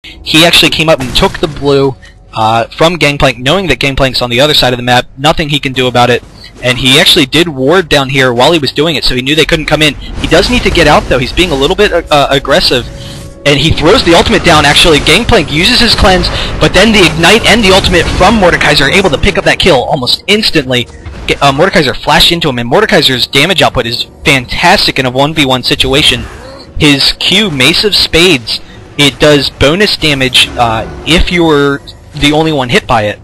He actually came up and took the blue from Gangplank, knowing that Gangplank's on the other side of the map, nothing he can do about it, and he actually did ward down here while he was doing it, so he knew they couldn't come in. He does need to get out, though. He's being a little bit aggressive, and he throws the ultimate down. Actually, Gangplank uses his cleanse, but then the ignite and the ultimate from Mordekaiser are able to pick up that kill almost instantly. Mordekaiser flashed into him, and Mordekaiser's damage output is fantastic in a 1v1 situation. His Q, Mace of Spades, it does bonus damage if you're the only one hit by it.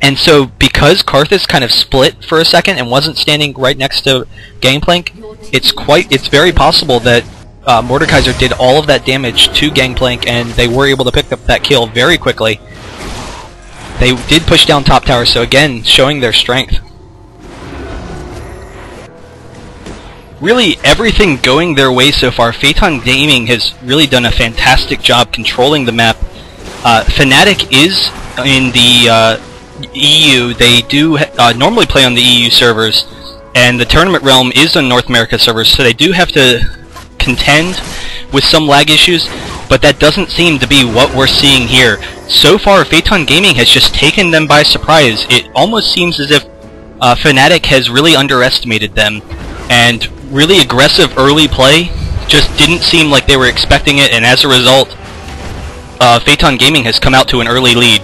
And so, because Karthus kind of split for a second and wasn't standing right next to Gangplank, it's very possible that Mordekaiser did all of that damage to Gangplank, and they were able to pick up that kill very quickly. They did push down top tower, so again, showing their strength. Really, everything going their way so far. Phaeton Gaming has really done a fantastic job controlling the map. Fnatic is in the EU. They do normally play on the EU servers, and the Tournament Realm is on North America servers, so they do have to contend with some lag issues, but that doesn't seem to be what we're seeing here. So far, Phaeton Gaming has just taken them by surprise. It almost seems as if Fnatic has really underestimated them, and really aggressive early play just didn't seem like they were expecting it, and as a result, Phaeton Gaming has come out to an early lead.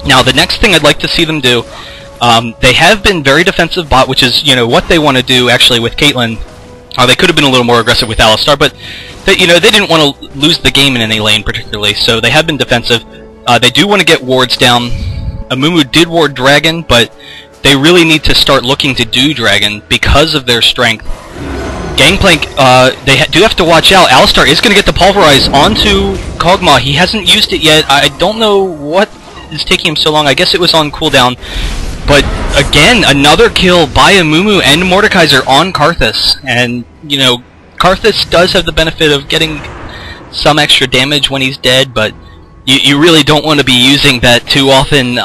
Now, the next thing I'd like to see them do, they have been very defensive bot, which is, what they want to do actually with Caitlyn. They could have been a little more aggressive with Alistar, but they didn't want to lose the game in any lane particularly, so they have been defensive. They do want to get wards down. Amumu did ward Dragon, but they really need to start looking to do Dragon because of their strength. Gangplank, they do have to watch out. Alistar is going to get the Pulverize onto Kog'Maw. He hasn't used it yet. I don't know what is taking him so long. I guess it was on cooldown. But again, another kill by Amumu and Mordekaiser on Karthus. And, Karthus does have the benefit of getting some extra damage when he's dead, but you really don't want to be using that too often,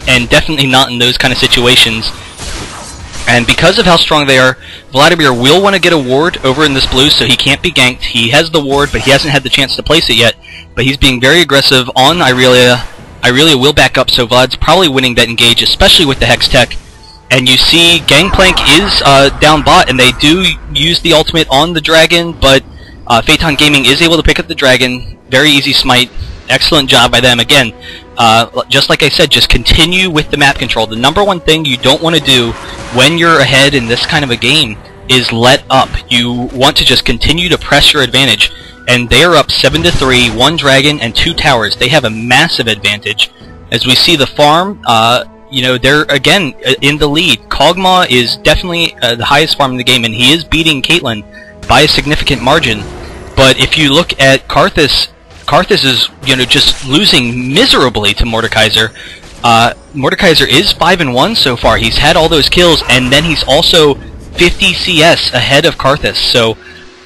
and definitely not in those kind of situations. And because of how strong they are, Vladimir will want to get a ward over in this blue, so he can't be ganked. He has the ward, but he hasn't had the chance to place it yet. But he's being very aggressive on Irelia. Irelia will back up, so Vlad's probably winning that engage, especially with the Hex Tech. And you see Gangplank is down bot, and they do use the ultimate on the Dragon, but Phaeton Gaming is able to pick up the Dragon. Very easy smite. Excellent job by them. Again, just like I said, just continue with the map control. The number one thing you don't want to do when you're ahead in this kind of a game is let up. You want to just continue to press your advantage. And they are up 7-3, 1 Dragon and 2 towers. They have a massive advantage. As we see the farm, they're again in the lead. Kog'Maw is definitely the highest farm in the game, and he is beating Caitlyn by a significant margin. But if you look at Karthus, Karthus is, just losing miserably to Mordekaiser. Mordekaiser is 5-1 so far. He's had all those kills, and then he's also 50 CS ahead of Karthus. So,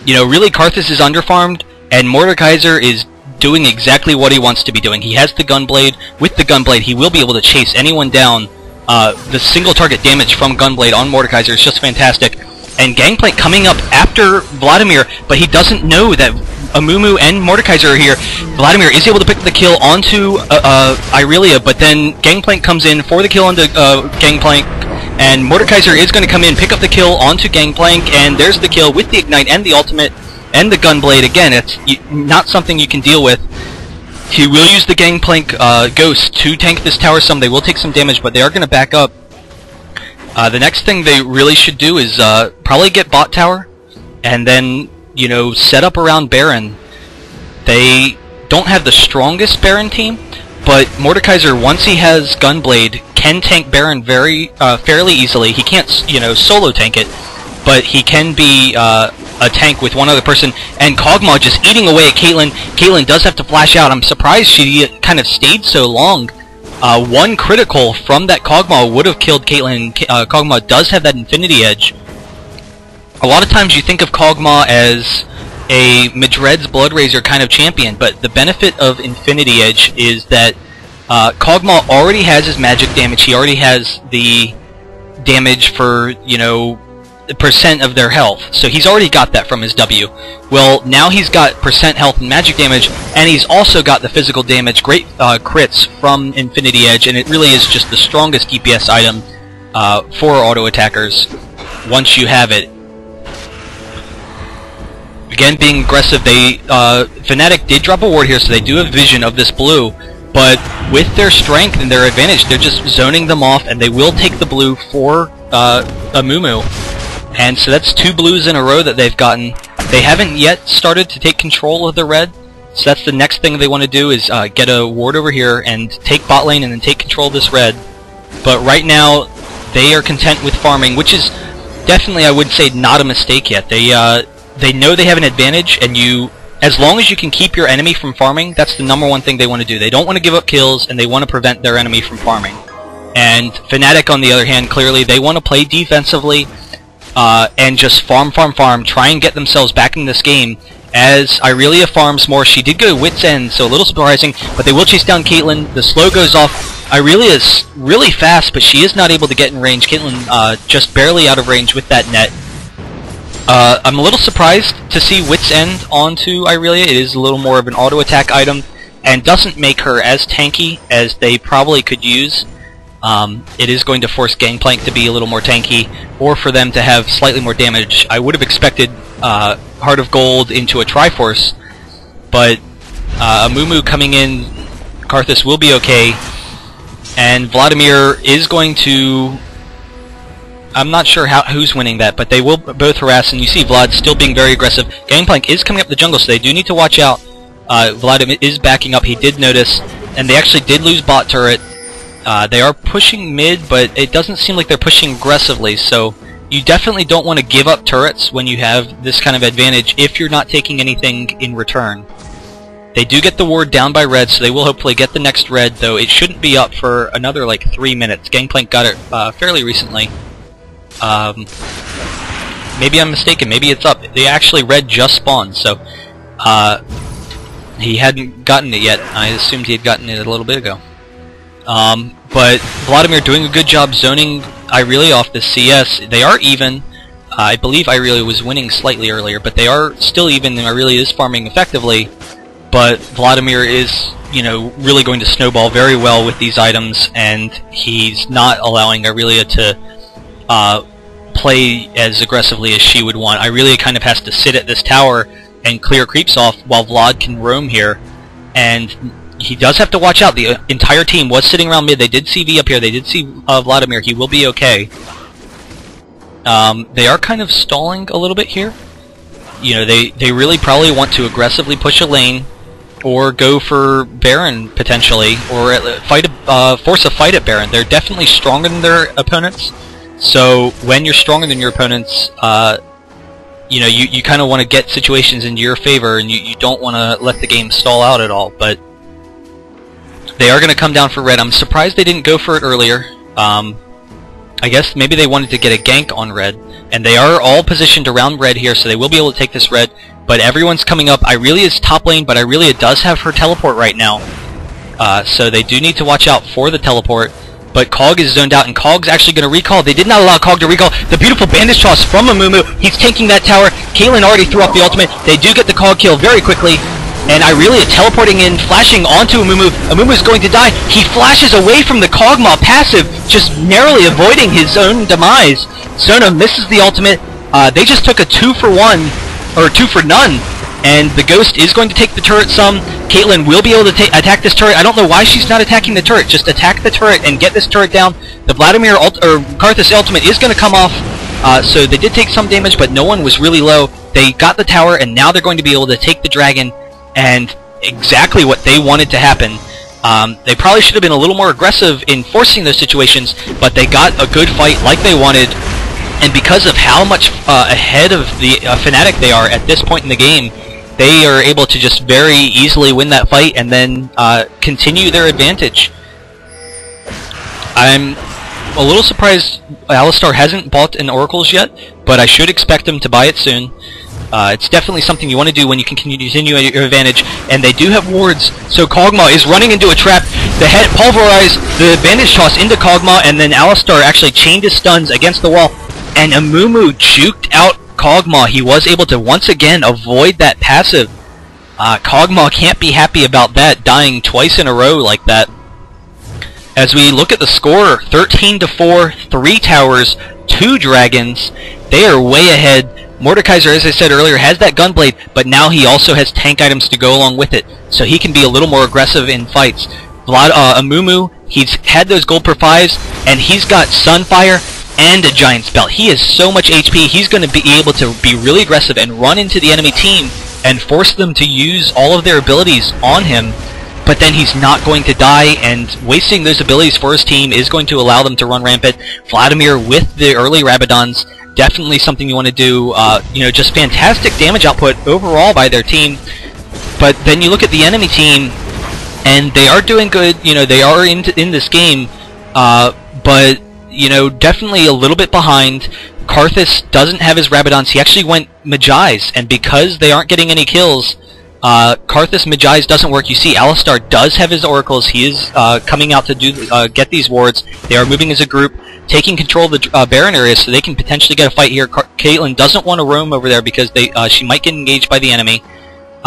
really Karthus is underfarmed, and Mordekaiser is doing exactly what he wants to be doing. He has the Gunblade. With the Gunblade, he will be able to chase anyone down. The single target damage from Gunblade on Mordekaiser is just fantastic. And Gangplank coming up after Vladimir, but he doesn't know that Amumu and Mordekaiser are here. Vladimir is able to pick the kill onto Irelia, but then Gangplank comes in for the kill onto Gangplank, and Mordekaiser is going to come in, pick up the kill onto Gangplank, and there's the kill with the Ignite and the Ultimate and the Gunblade. Again, it's not something you can deal with. He will use the Gangplank Ghost to tank this tower some. They will take some damage, but they are going to back up. The next thing they really should do is probably get bot tower, and then set up around Baron. They don't have the strongest Baron team, but Mordekaiser, once he has Gunblade, can tank Baron fairly easily. He can't, solo tank it, but he can be a tank with one other person. And Kog'Maw just eating away at Caitlyn. Caitlyn does have to flash out. I'm surprised she kind of stayed so long. One critical from that Kog'Maw would have killed Caitlyn. Kog'Maw does have that Infinity Edge. A lot of times you think of Kog'Maw as a Madred's Bloodraiser kind of champion, but the benefit of Infinity Edge is that Kog'Maw already has his magic damage. He already has the damage for, percent of their health. So he's already got that from his W. Well, now he's got percent health and magic damage, and he's also got the physical damage, great crits from Infinity Edge, and it really is just the strongest DPS item for auto attackers once you have it. Again, being aggressive, Fnatic did drop a ward here, so they do have vision of this blue, but with their strength and their advantage, they're just zoning them off, and they will take the blue for a Mumu. And so that's 2 blues in a row that they've gotten. They haven't yet started to take control of the red, so that's the next thing they want to do, is get a ward over here and take bot lane and then take control of this red. But right now, they are content with farming, which is definitely, I would say, not a mistake yet. They know they have an advantage, and as long as you can keep your enemy from farming, that's the #1 thing they want to do. They don't want to give up kills, and they want to prevent their enemy from farming. And Fnatic, on the other hand, clearly they want to play defensively and just farm, try and get themselves back in this game. As Irelia farms more, she did go Wit's End, so a little surprising, but they will chase down Caitlyn. The slow goes off. Irelia is really fast, but she is not able to get in range. Caitlyn just barely out of range with that net. I'm a little surprised to see Wit's End onto Irelia. It is a little more of an auto attack item and doesn't make her as tanky as they probably could use. It is going to force Gangplank to be a little more tanky, or for them to have slightly more damage. I would have expected Heart of Gold into a Triforce, but a Mumu coming in, Karthus will be okay, and Vladimir is going to... I'm not sure who's winning that, but they will both harass, and you see Vlad still being very aggressive. Gangplank is coming up the jungle, so they do need to watch out. Vladimir is backing up, he did notice, and they actually did lose bot turret. They are pushing mid, but it doesn't seem like they're pushing aggressively, so you definitely don't want to give up turrets when you have this kind of advantage if you're not taking anything in return. They do get the ward down by red, so they will hopefully get the next red, though it shouldn't be up for another like 3 minutes. Gangplank got it fairly recently. Maybe I'm mistaken, maybe it's up. They actually red just spawned, so he hadn't gotten it yet. I assumed he had gotten it a little bit ago. But Vladimir doing a good job zoning Irelia off the CS. They are even. I believe Irelia was winning slightly earlier, but they are still even, and Irelia is farming effectively. But Vladimir is, really going to snowball very well with these items, and he's not allowing Irelia to play as aggressively as she would want. Irelia kind of has to sit at this tower and clear creeps off while Vlad can roam here, and he does have to watch out. The entire team was sitting around mid. They did see V up here. They did see Vladimir. He will be okay. They are kind of stalling a little bit here. They really probably want to aggressively push a lane or go for Baron potentially, or force a fight at Baron. They're definitely stronger than their opponents. So when you're stronger than your opponents, you kind of want to get situations into your favor, and you don't want to let the game stall out at all. But they are going to come down for red. I'm surprised they didn't go for it earlier. I guess maybe they wanted to get a gank on red. And they are all positioned around red here, so they will be able to take this red. But everyone's coming up. Irelia's top lane, but Irelia does have her teleport right now. So they do need to watch out for the teleport. But Kog is zoned out, and Kog's actually going to recall. They did not allow Kog to recall. The beautiful bandage toss from Amumu. He's tanking that tower. Caitlyn already threw off the ultimate. They do get the Kog kill very quickly. And Irelia teleporting in, flashing onto Amumu. Amumu is going to die. He flashes away from the Kog'Maw passive, just narrowly avoiding his own demise. Sona misses the ultimate. They just took a 2-for-1, or 2-for-none. And the Ghost is going to take the turret some. Caitlyn will be able to attack this turret. I don't know why she's not attacking the turret. Just attack the turret and get this turret down. The Vladimir Karthus ultimate is going to come off. So they did take some damage, but no one was really low. They got the tower, and now they're going to be able to take the dragon. And exactly what they wanted to happen. They probably should have been a little more aggressive in forcing those situations, but they got a good fight like they wanted. And because of how much ahead of the Fnatic they are at this point in the game, they are able to just very easily win that fight and then continue their advantage. I'm a little surprised Alistar hasn't bought an Oracles yet, but I should expect him to buy it soon. It's definitely something you want to do when you can continue at your advantage, and they do have wards, so Kog'Maw is running into a trap. The head pulverized the bandage toss into Kog'Maw, and then Alistar actually chained his stuns against the wall, and Amumu juked out Kog'Maw. He was able to once again avoid that passive. Kog'Maw can't be happy about that, dying twice in a row like that. As we look at the score, 13-4, 3 towers, 2 dragons. They are way ahead. Mordekaiser, as I said earlier, has that gunblade, but now he also has tank items to go along with it, so he can be a little more aggressive in fights. Amumu, he's had those gold per 5s, and he's got Sunfire and a Giant's Belt. He has so much HP, he's going to be able to be really aggressive and run into the enemy team and force them to use all of their abilities on him, but then he's not going to die, and wasting those abilities for his team is going to allow them to run rampant. Vladimir with the early Rabadons, definitely something you want to do. You know, just fantastic damage output overall by their team. But then you look at the enemy team, and they are doing good. You know, they are in this game, but you know, definitely a little bit behind. Karthus doesn't have his Rabadons. He actually went Magi's, and because they aren't getting any kills, Karthus Magi's doesn't work. You see, Alistar does have his oracles. He is coming out to do get these wards. They are moving as a group, taking control of the Baron area, so they can potentially get a fight here. Caitlyn doesn't want to roam over there because she might get engaged by the enemy.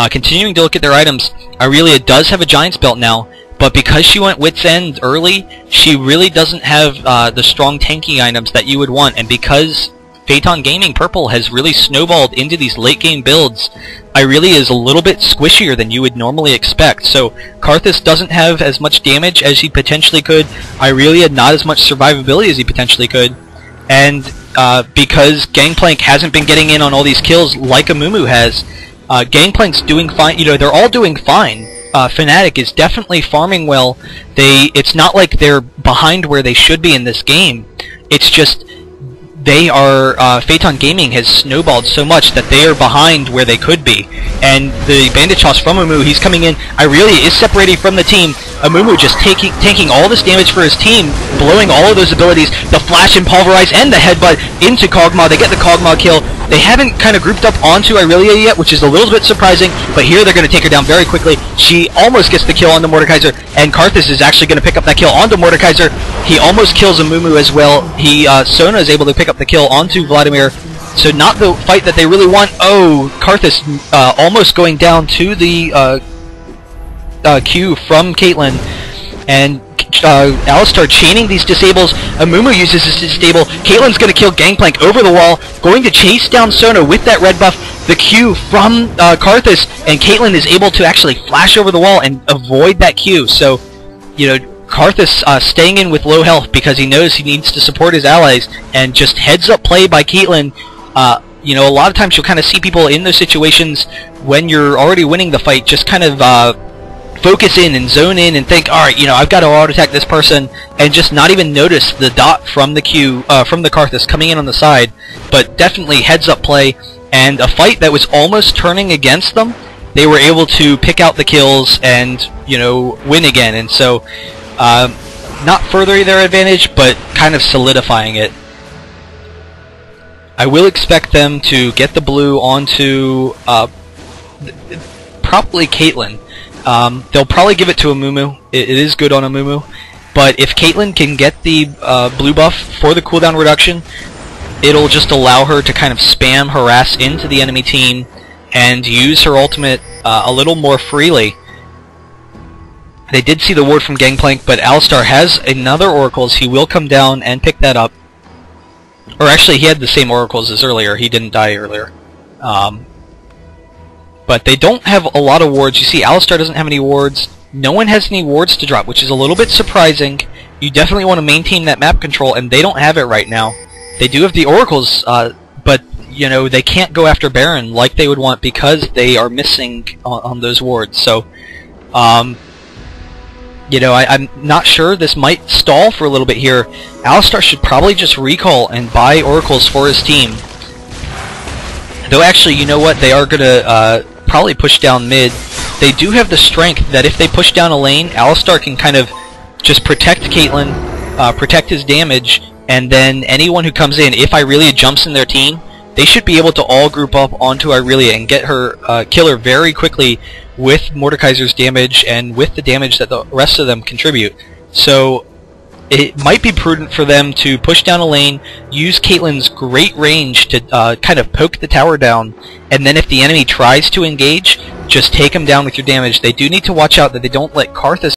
Continuing to look at their items, Aurelia does have a Giant's Belt now, but because she went Wit's End early, she really doesn't have the strong tanking items that you would want, and because Phaeton Gaming Purple has really snowballed into these late game builds, Aurelia is a little bit squishier than you would normally expect. So Karthus doesn't have as much damage as he potentially could, Aurelia not as much survivability as he potentially could, and because Gangplank hasn't been getting in on all these kills like Amumu has, Gangplank's doing fine. You know, they're all doing fine. Fnatic is definitely farming well. It's not like they're behind where they should be in this game. It's just they are, Phaeton Gaming has snowballed so much that they are behind where they could be. And the bandit toss from Amumu, he's coming in. Aurelia is separating from the team. Amumu just tanking all this damage for his team, blowing all of those abilities, the flash and pulverize and the headbutt into Kog'Maw. They get the Kog'Maw kill. They haven't kind of grouped up onto Aurelia yet, which is a little bit surprising, but here they're going to take her down very quickly. She almost gets the kill onto Mordekaiser, and Karthus is actually going to pick up that kill onto Mordekaiser. He almost kills Amumu as well. Sona is able to pick up the kill onto Vladimir. So not the fight that they really want. Oh, Karthus almost going down to the Q from Caitlyn, and Alistar chaining these disables. Amumu uses his disable. Caitlyn's going to kill Gangplank over the wall, going to chase down Sona with that red buff. The Q from Karthus, and Caitlyn is able to actually flash over the wall and avoid that Q. So, you know, Karthus staying in with low health because he knows he needs to support his allies, and just heads up play by Caitlyn. You know, a lot of times you'll kind of see people in those situations when you're already winning the fight just kind of focus in and zone in and think, alright, you know, I've got to auto-attack this person, and just not even notice the dot from the Q, from the Karthus coming in on the side. But definitely heads up play, and a fight that was almost turning against them, they were able to pick out the kills and, you know, win again. And so, not furthering their advantage, but kind of solidifying it. I will expect them to get the blue onto probably Caitlyn. They'll probably give it to Amumu. It is good on Amumu. But if Caitlyn can get the blue buff for the cooldown reduction, it'll just allow her to kind of spam harass into the enemy team and use her ultimate a little more freely. They did see the ward from Gangplank, but Alistar has another oracles. He will come down and pick that up. Or actually, he had the same oracles as earlier. He didn't die earlier. But they don't have a lot of wards. You see, Alistar doesn't have any wards. No one has any wards to drop, which is a little bit surprising. You definitely want to maintain that map control, and they don't have it right now. They do have the oracles, but you know, they can't go after Baron like they would want because they are missing on those wards. So, you know, I'm not sure. This might stall for a little bit here. Alistar should probably just recall and buy oracles for his team. Though actually, you know what? They are going to probably push down mid. They do have the strength that if they push down a lane, Alistar can kind of just protect Caitlyn, protect his damage, and then anyone who comes in, if Aurelia jumps in their team, they should be able to all group up onto Aurelia and get her, kill her very quickly with Mordekaiser's damage and with the damage that the rest of them contribute. So, it might be prudent for them to push down a lane, use Caitlyn's great range to kind of poke the tower down, and then if the enemy tries to engage, just take them down with your damage. They do need to watch out that they don't let Karthus